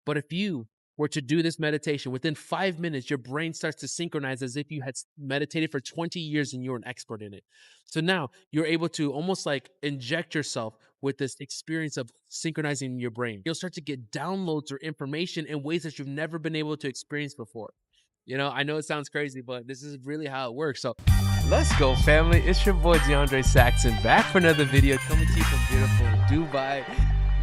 But if you were to do this meditation, within 5 minutes, your brain starts to synchronize as if you had meditated for 20 years and you're an expert in it. So now you're able to almost like inject yourself with this experience of synchronizing your brain. You'll start to get downloads or information in ways that you've never been able to experience before. I know it sounds crazy, but this is really how it works. So let's go, family. It's your boy DeAndre Saxon back for another video coming to you from beautiful Dubai.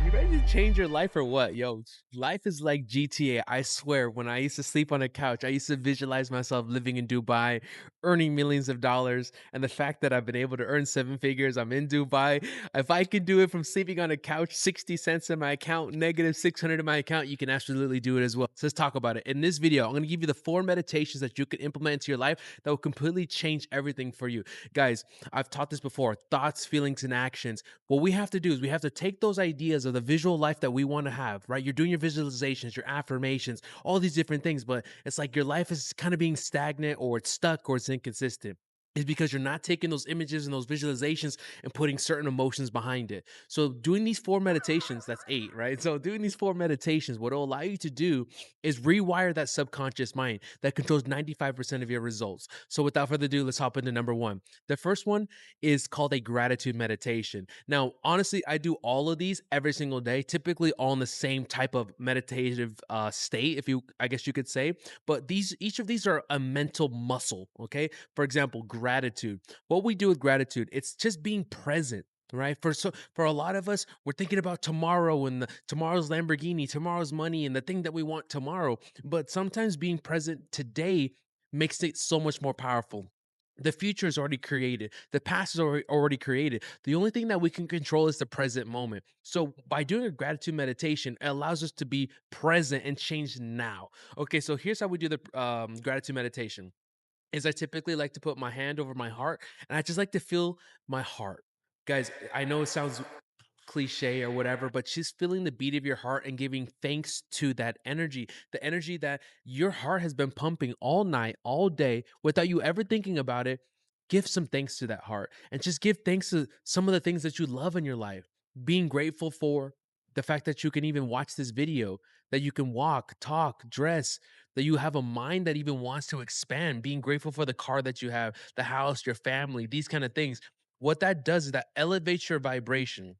You ready to change your life or what? Yo, life is like GTA. I swear, when I used to sleep on a couch, I used to visualize myself living in Dubai, earning millions of dollars. And the fact that I've been able to earn seven figures, I'm in Dubai. If I can do it from sleeping on a couch, 60 cents in my account, negative 600 in my account, you can absolutely do it as well. So let's talk about it. In this video, I'm going to give you the 4 meditations that you can implement into your life that will completely change everything for you. Guys, I've taught this before: thoughts, feelings, and actions. What we have to do is we have to take those ideas of the visual life that we want to have, right? You're doing your visualizations, your affirmations, all these different things, but it's like your life is kind of being stagnant, or it's stuck, or it's inconsistent. Is because you're not taking those images and those visualizations and putting certain emotions behind it. So doing these 4 meditations, that's 8, right? So doing these 4 meditations, what it'll allow you to do is rewire that subconscious mind that controls 95% of your results. So without further ado, let's hop into number 1. The first one is called a gratitude meditation. Now, honestly, I do all of these every single day, typically all in the same type of meditative state, if you, I guess you could say. But each of these are a mental muscle. Okay, for example, gratitude. What we do with gratitude, it's just being present. Right. For a lot of us, we're thinking about tomorrow and tomorrow's Lamborghini, tomorrow's money, and the thing that we want tomorrow. But sometimes being present today makes it so much more powerful. The future is already created. The past is already created. The only thing that we can control is the present moment. So by doing a gratitude meditation, it allows us to be present and change now. Okay, so here's how we do the gratitude meditation. Is I typically like to put my hand over my heart, and I just like to feel my heart. Guys, I know it sounds cliche or whatever, but just feeling the beat of your heart and giving thanks to that energy, the energy that your heart has been pumping all night, all day, without you ever thinking about it. Give some thanks to that heart and just give thanks to some of the things that you love in your life. Being grateful for the fact that you can even watch this video, that you can walk, talk, dress, that you have a mind that even wants to expand, being grateful for the car that you have, the house, your family, these kind of things. What that does is that elevates your vibration,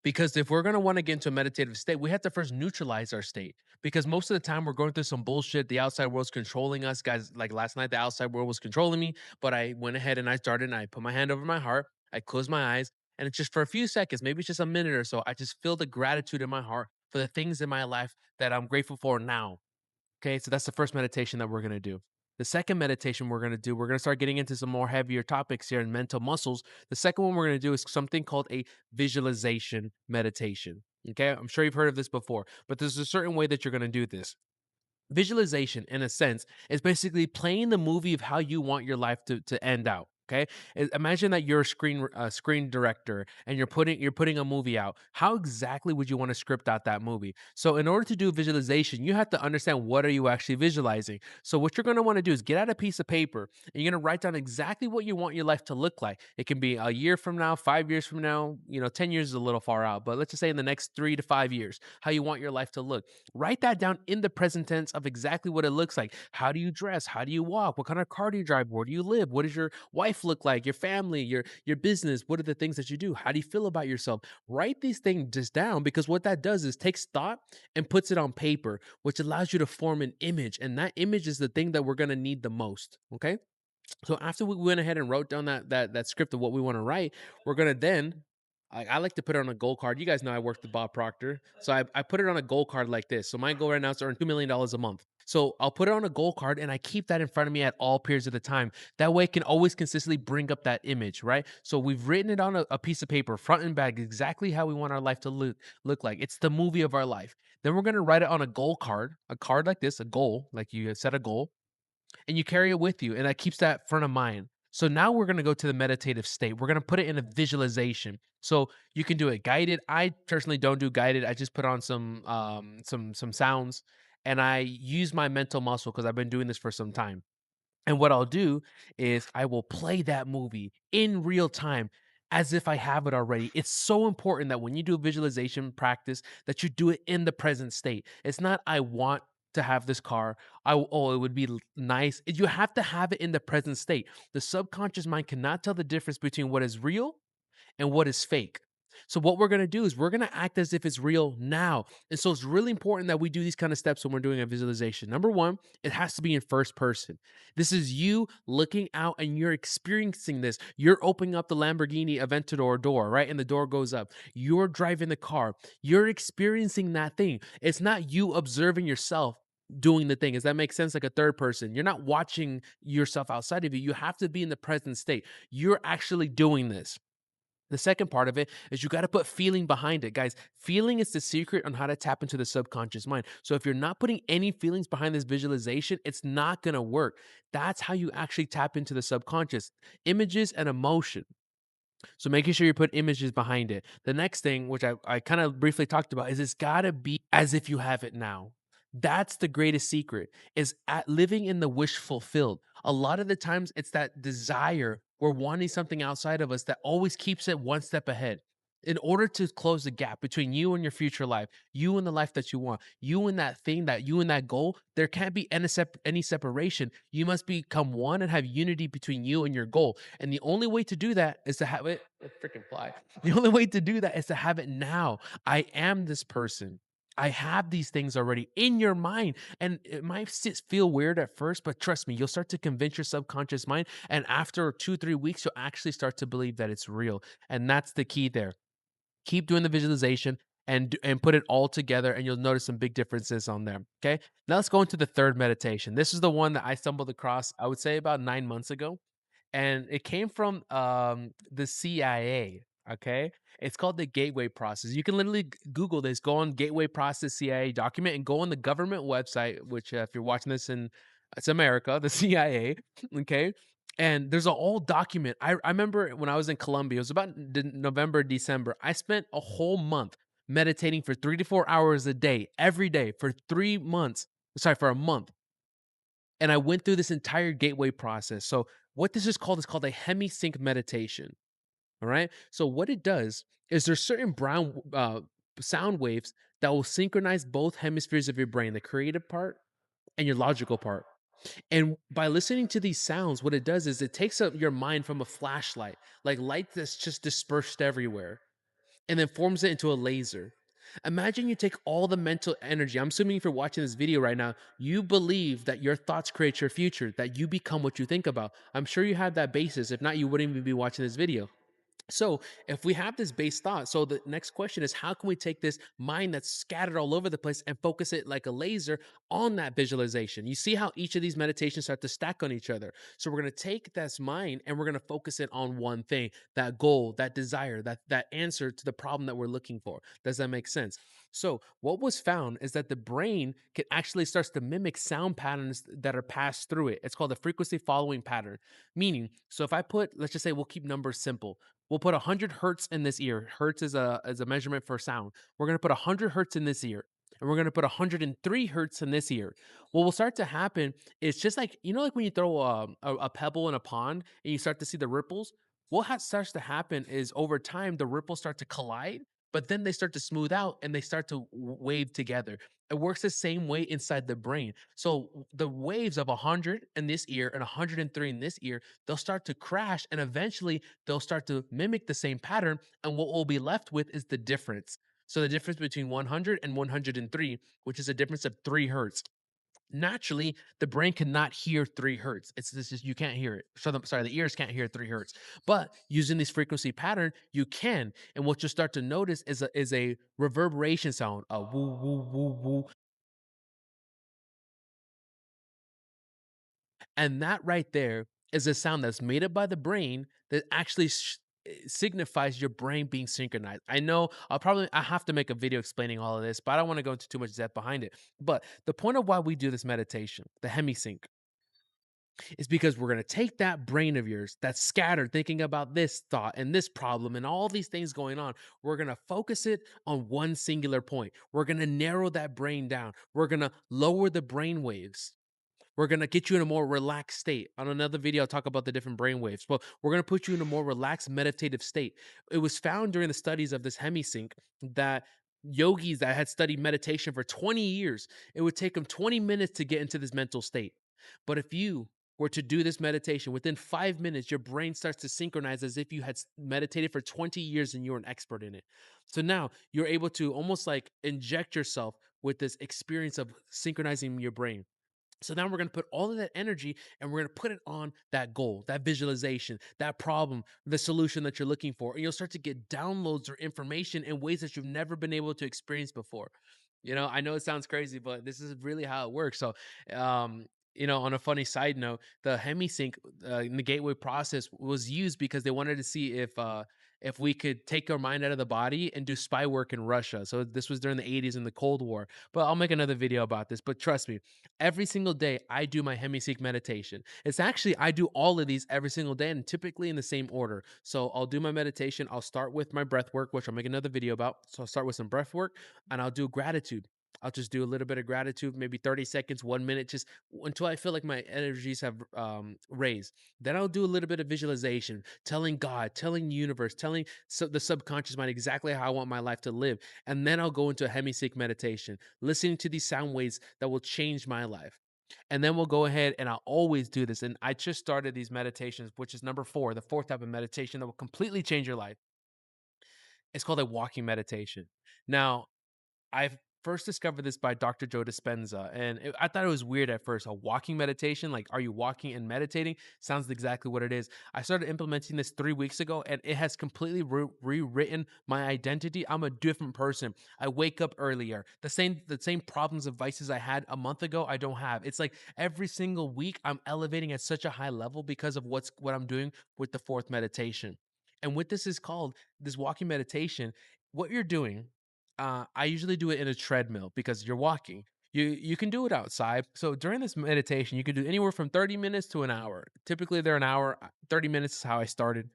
because if we're going to want to get into a meditative state, we have to first neutralize our state. Because most of the time we're going through some bullshit. The outside world's controlling us. Guys, like last night, the outside world was controlling me. But I went ahead and I started and I put my hand over my heart. I closed my eyes. And it's just for a few seconds, maybe it's just a minute or so. I just feel the gratitude in my heart for the things in my life that I'm grateful for now. Okay, so that's the first meditation that we're going to do. The second meditation we're going to do, we're going to start getting into some more heavier topics here in mental muscles. The second one we're going to do is something called a visualization meditation. Okay, I'm sure you've heard of this before, but there's a certain way that you're going to do this. Visualization, in a sense, is basically playing the movie of how you want your life to end out. Okay, imagine that you're a screen director and you're putting a movie out. How exactly would you want to script out that movie? So in order to do visualization, you have to understand what are you actually visualizing. So what you're going to want to do is get out a piece of paper and you're going to write down exactly what you want your life to look like. It can be a year from now, 5 years from now. 10 years is a little far out, but let's just say in the next 3 to 5 years, how you want your life to look. Write that down in the present tense of exactly what it looks like. How do you dress? How do you walk? What kind of car do you drive? Where do you live? What does your wife look like? Your family, your business? What are the things that you do? How do you feel about yourself? Write these things just down, because what that does is takes thought and puts it on paper, which allows you to form an image, and that image is the thing that we're going to need the most. Okay, so after we went ahead and wrote down that script of what we want to write, we're gonna then. I like to put it on a goal card. You guys know I worked with Bob Proctor, so I put it on a goal card like this. So my goal right now is to earn $2 million a month. So I'll put it on a goal card and I keep that in front of me at all periods of the time. That way, I can always consistently bring up that image, right? So we've written it on a piece of paper, front and back, exactly how we want our life to look like. It's the movie of our life. Then we're gonna write it on a goal card, a card like this, a goal, like you set a goal and you carry it with you, and that keeps that front of mind. So now we're going to go to the meditative state. We're going to put it in a visualization. So you can do it guided. I personally don't do guided. I just put on some sounds and I use my mental muscle because I've been doing this for some time. And what I'll do is I will play that movie in real time. as if I have it already. It's so important that when you do a visualization practice, that you do it in the present state. It's not I want to have this car. Oh, it would be nice. You have to have it in the present state. The subconscious mind cannot tell the difference between what is real and what is fake. So what we're going to do is we're going to act as if it's real now. And so it's really important that we do these kind of steps when we're doing a visualization. Number 1, it has to be in first person. This is you looking out and you're experiencing this. You're opening up the Lamborghini Aventador door, right? And the door goes up. You're driving the car. You're experiencing that thing. It's not you observing yourself doing the thing. Does that make sense? Like a third person. You're not watching yourself outside of you. You have to be in the present state. You're actually doing this. The second part of it is you got to put feeling behind it, guys. Feeling is the secret on how to tap into the subconscious mind. So if you're not putting any feelings behind this visualization, it's not going to work. That's how you actually tap into the subconscious. Images and emotion. So making sure you put images behind it. The next thing, which I kind of briefly talked about, is it's gotta be as if you have it now. That's the greatest secret, is at living in the wish fulfilled. A lot of the times it's that desire, we're wanting something outside of us that always keeps it one step ahead. In order to close the gap between you and your future life, you and the life that you want, you and that thing, that you and that goal, there can't be any separation. You must become one and have unity between you and your goal. And the only way to do that is to have it a freaking fly. The only way to do that is to have it now. I am this person. I have these things already in your mind. And it might feel weird at first, but trust me, you'll start to convince your subconscious mind. And after 2, 3 weeks, you'll actually start to believe that it's real. And that's the key there. Keep doing the visualization and put it all together, and you'll notice some big differences on there. Okay. Now let's go into the third meditation. This is the one that I stumbled across, I would say about 9 months ago, and it came from the CIA. Okay, it's called the Gateway Process. You can literally Google this. Go on Gateway Process CIA document and go on the government website. Which, if you're watching this in it's America, the CIA. Okay, and there's a whole document. I remember when I was in Colombia. It was about November, December. I spent a whole month meditating for 3 to 4 hours a day, every day for 3 months. Sorry, for a month, and I went through this entire gateway process. So what this is called a Hemi-Sync meditation. All right. So what it does is there's certain brown sound waves that will synchronize both hemispheres of your brain, the creative part and your logical part. And by listening to these sounds, what it does is it takes up your mind from a flashlight, like light that's just dispersed everywhere, and then forms it into a laser. Imagine you take all the mental energy. I'm assuming if you're watching this video right now, you believe that your thoughts create your future, that you become what you think about. I'm sure you have that basis. If not, you wouldn't even be watching this video. So, if we have this base thought, so the next question is how can we take this mind that's scattered all over the place and focus it like a laser on that visualization? You see how each of these meditations start to stack on each other. So, we're going to take this mind and we're going to focus it on one thing, that goal, that desire, that answer to the problem that we're looking for. Does that make sense? So, what was found is that the brain can actually starts to mimic sound patterns that are passed through it. It's called the frequency following pattern. Meaning, so if I put, let's just say we'll keep numbers simple. We'll put 100 hertz in this ear. Hertz is a measurement for sound. We're going to put 100 hertz in this ear. And we're going to put 103 hertz in this ear. What will start to happen is just like, like when you throw a pebble in a pond and you start to see the ripples. Starts to happen is over time, the ripples start to collide, but then they start to smooth out and they start to wave together. It works the same way inside the brain. So the waves of 100 in this ear and 103 in this ear, they'll start to crash and eventually they'll start to mimic the same pattern. And what we'll be left with is the difference. So the difference between 100 and 103, which is a difference of 3 hertz. Naturally, the brain cannot hear 3 hertz. It's this is you can't hear it. So the ears can't hear 3 hertz. But using this frequency pattern, you can. And what you'll start to notice is a reverberation sound, a woo woo woo woo. And that right there is a sound that's made up by the brain that actually signifies your brain being synchronized. I know I have to make a video explaining all of this, but I don't want to go into too much depth behind it. But the point of why we do this meditation, the Hemi-Sync, is because we're going to take that brain of yours that's scattered thinking about this thought and this problem and all these things going on. We're going to focus it on one singular point. We're going to narrow that brain down. We're going to lower the brain waves We're gonna get you in a more relaxed state. On another video, I'll talk about the different brain waves, but we're gonna put you in a more relaxed meditative state. It was found during the studies of this Hemi-Sync that yogis that had studied meditation for 20 years, it would take them 20 minutes to get into this mental state. But if you were to do this meditation within 5 minutes, your brain starts to synchronize as if you had meditated for 20 years and you're an expert in it. So now you're able to almost like inject yourself with this experience of synchronizing your brain. So now we're going to put all of that energy and we're going to put it on that goal, that visualization, that problem, the solution that you're looking for. And you'll start to get downloads or information in ways that you've never been able to experience before. I know it sounds crazy, but this is really how it works. So, um, on a funny side note, the Hemi-Sync in the gateway process was used because they wanted to see if we could take our mind out of the body and do spy work in Russia. So this was during the 80s in the Cold War. But I'll make another video about this. But trust me, every single day I do my Hemi-Sync meditation. It's actually I do all of these every single day and typically in the same order. So I'll do my meditation. I'll start with my breath work, which I'll make another video about. So I'll start with some breath work and I'll do gratitude. I'll just do a little bit of gratitude, maybe 30 seconds, 1 minute, just until I feel like my energies have raised. Then I'll do a little bit of visualization, telling God, telling the universe, telling the subconscious mind exactly how I want my life to live. And then I'll go into a Hemi-Sync meditation, listening to these sound waves that will change my life. And then we'll go ahead and I'll always do this. And I just started these meditations, which is number four, the fourth type of meditation that will completely change your life. It's called a walking meditation. Now, I've first discovered this by Dr. Joe Dispenza, and I thought it was weird at first. A walking meditation, like, are you walking and meditating? Sounds exactly what it is. I started implementing this 3 weeks ago, and it has completely rewritten my identity. I'm a different person. I wake up earlier. The same problems and vices I had a month ago, I don't have. It's like every single week, I'm elevating at such a high level because of what I'm doing with the fourth meditation. And what this is called, this walking meditation, what you're doing I usually do it in a treadmill because you're walking. You can do it outside. So during this meditation, you can do anywhere from 30 minutes to an hour. Typically, they're an hour. 30 minutes is how I started.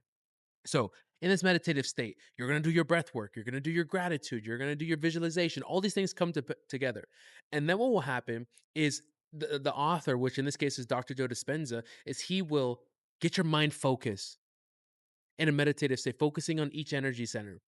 So in this meditative state, you're going to do your breath work. You're going to do your gratitude. You're going to do your visualization. All these things come together. And then what will happen is the author, which in this case is Dr. Joe Dispenza, is he will get your mind focused in a meditative state, focusing on each energy center.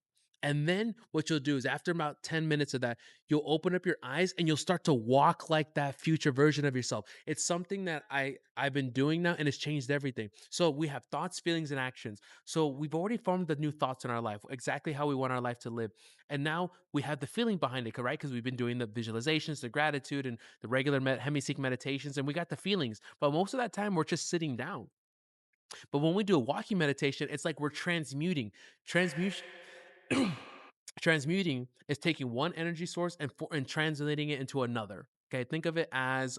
And then what you'll do is after about 10 minutes of that, you'll open up your eyes and you'll start to walk like that future version of yourself. It's something that I've been doing now and it's changed everything. So we have thoughts, feelings, and actions. So we've already formed the new thoughts in our life, exactly how we want our life to live. And now we have the feeling behind it, right? Because we've been doing the visualizations, the gratitude, and the regular Hemi-Sync meditations, and we got the feelings. But most of that time, we're just sitting down. But when we do a walking meditation, it's like we're transmuting. Transmutation Transmuting is taking one energy source and translating it into another. Okay, think of it as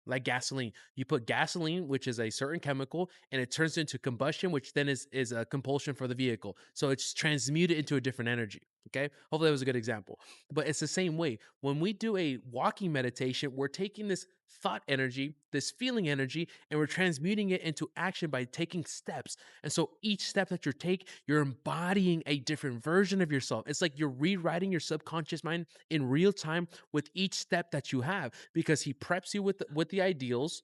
like gasoline. You put gasoline, which is a certain chemical, and it turns into combustion, which then is a compulsion for the vehicle. So it's transmuted into a different energy. Okay, hopefully that was a good example. But it's the same way when we do a walking meditation, we're taking this thought energy, this feeling energy, and we're transmuting it into action by taking steps. And so each step that you take, you're embodying a different version of yourself. It's like you're rewriting your subconscious mind in real time with each step that you have because he preps you with the ideals.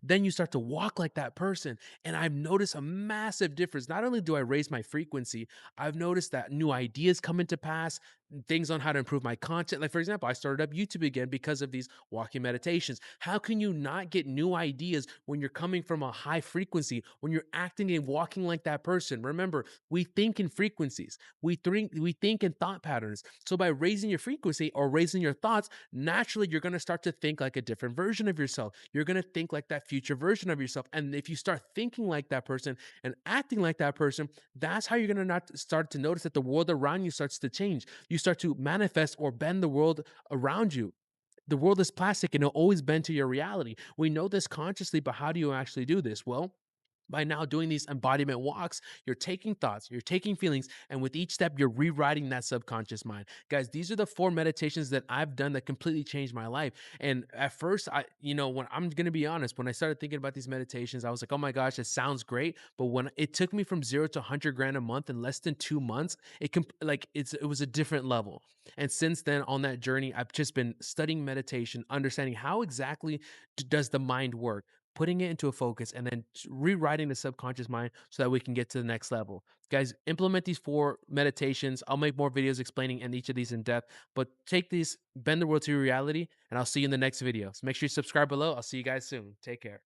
Then you start to walk like that person. And I've noticed a massive difference. Not only do I raise my frequency, I've noticed that new ideas come into pass, things on how to improve my content. Like, for example, I started up YouTube again because of these walking meditations. How can you not get new ideas when you're coming from a high frequency, when you're acting and walking like that person? Remember, we think in frequencies, we think in thought patterns. So by raising your frequency or raising your thoughts, naturally you're going to start to think like a different version of yourself. You're going to think like that future version of yourself. And if you start thinking like that person and acting like that person, that's how you're going to not start to notice that the world around you starts to change. You start to manifest or bend the world around you. The world is plastic and it'll always bend to your reality. We know this consciously, but how do you actually do this? Well, By now doing these embodiment walks, you're taking thoughts, you're taking feelings, and with each step, you're rewriting that subconscious mind. Guys, these are the 4 meditations that I've done that completely changed my life. And at first, when I'm gonna be honest, when I started thinking about these meditations, I was like, oh my gosh, it sounds great. But when it took me from zero to 100 grand a month in less than 2 months, it was a different level. And since then, on that journey, I've just been studying meditation, understanding how exactly does the mind work, putting it into a focus, and then rewriting the subconscious mind so that we can get to the next level. Guys, implement these 4 meditations. I'll make more videos explaining in each of these in depth, but take these, bend the world to your reality, and I'll see you in the next video. So make sure you subscribe below. I'll see you guys soon. Take care.